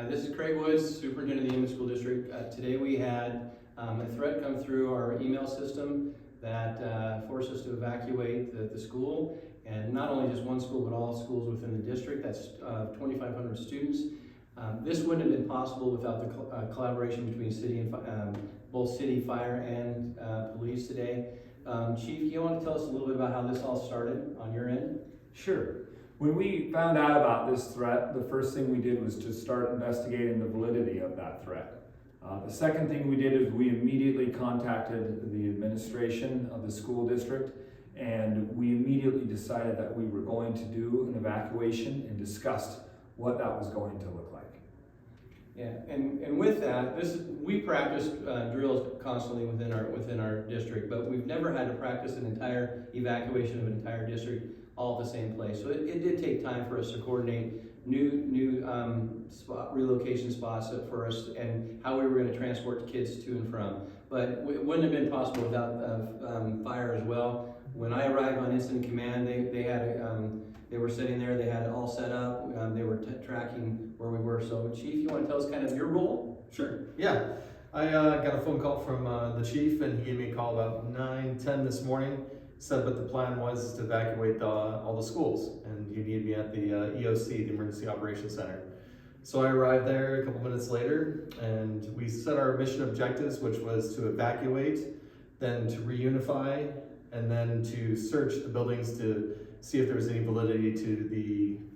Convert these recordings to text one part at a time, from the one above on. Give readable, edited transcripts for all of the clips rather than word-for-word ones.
This is Craig Woods, Superintendent of the Emmett School District. Today we had a threat come through our email system that forced us to evacuate the school, and not only just one school, but all schools within the district. That's 2,500 students. This wouldn't have been possible without the collaboration between city and both city, fire, and police today. Chief, you want to tell us a little bit about how this all started on your end? Sure. When we found out about this threat, the first thing we did was to start investigating the validity of that threat. The second thing we did is we immediately contacted the administration of the school district, and we immediately decided that we were going to do an evacuation and discussed what that was going to look like. Yeah, and with that, we practice drills constantly within our district, but we've never had to practice an entire evacuation of an entire district all at the same place. So it did take time for us to coordinate new relocation spots for us and how we were going to transport kids to and from. But it wouldn't have been possible without fire as well. When I arrived on incident command, they were sitting there, they had it all set up, they were tracking where we were. So Chief, you want to tell us kind of your role? Sure, yeah. I got a phone call from the chief, and he gave me a call about 9:10 this morning. Said what the plan was to evacuate all the schools, and you need me at the EOC, the Emergency Operations Center. So I arrived there a couple minutes later, and we set our mission objectives, which was to evacuate, then to reunify, and then to search the buildings to see if there was any validity to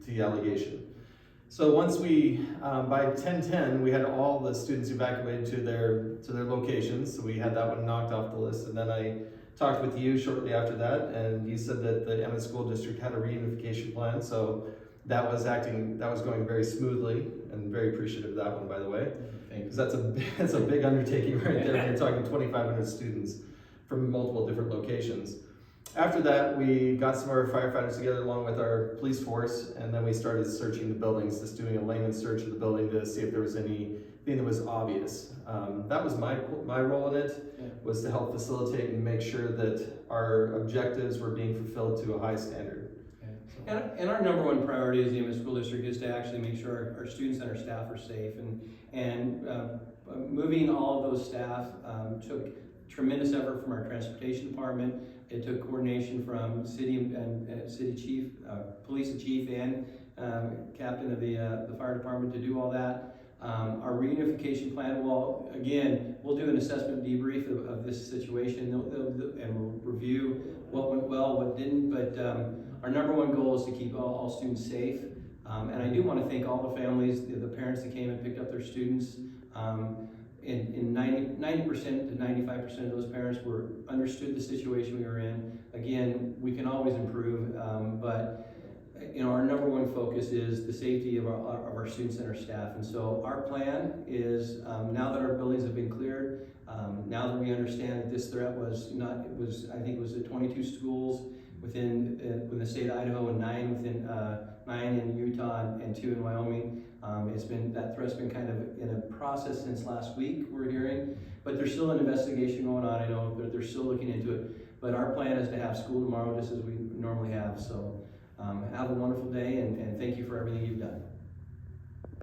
the allegation. So once we, by 10:10, we had all the students evacuated to their locations. So we had that one knocked off the list, and then I talked with you shortly after that, and you said that the Emmett School District had a reunification plan. So that was going very smoothly, and very appreciative of that one, by the way. Because that's a big undertaking right there. You're talking 2,500 students from multiple different locations. After that, we got some of our firefighters together along with our police force, and then we started searching the buildings, just doing a layman search of the building to see if there was anything that was obvious. That was my role in it, was to help facilitate and make sure that our objectives were being fulfilled to a high standard. And our number one priority as the Emmett School District is to actually make sure our students and our staff are safe. And moving all of those staff took tremendous effort from our transportation department. It took coordination from city and city chief, police chief, and captain of the fire department to do all that. Our reunification plan, well, again, we'll do an assessment debrief of this situation and we'll review what went well, what didn't, but our number one goal is to keep all students safe. And I do want to thank all the families, the parents that came and picked up their students. In 90% to 95% of those parents understood the situation we were in. Again, we can always improve, but our number one focus is the safety of our students and our staff. And so our plan is, now that our buildings have been cleared, now that we understand that this threat I think it was at 22 schools within the state of Idaho, and 9 in Utah and 2 in Wyoming. That threat's been kind of in a process since last week, we're hearing, but there's still an investigation going on. I know they're still looking into it, but our plan is to have school tomorrow just as we normally have. So have a wonderful day, and thank you for everything you've done.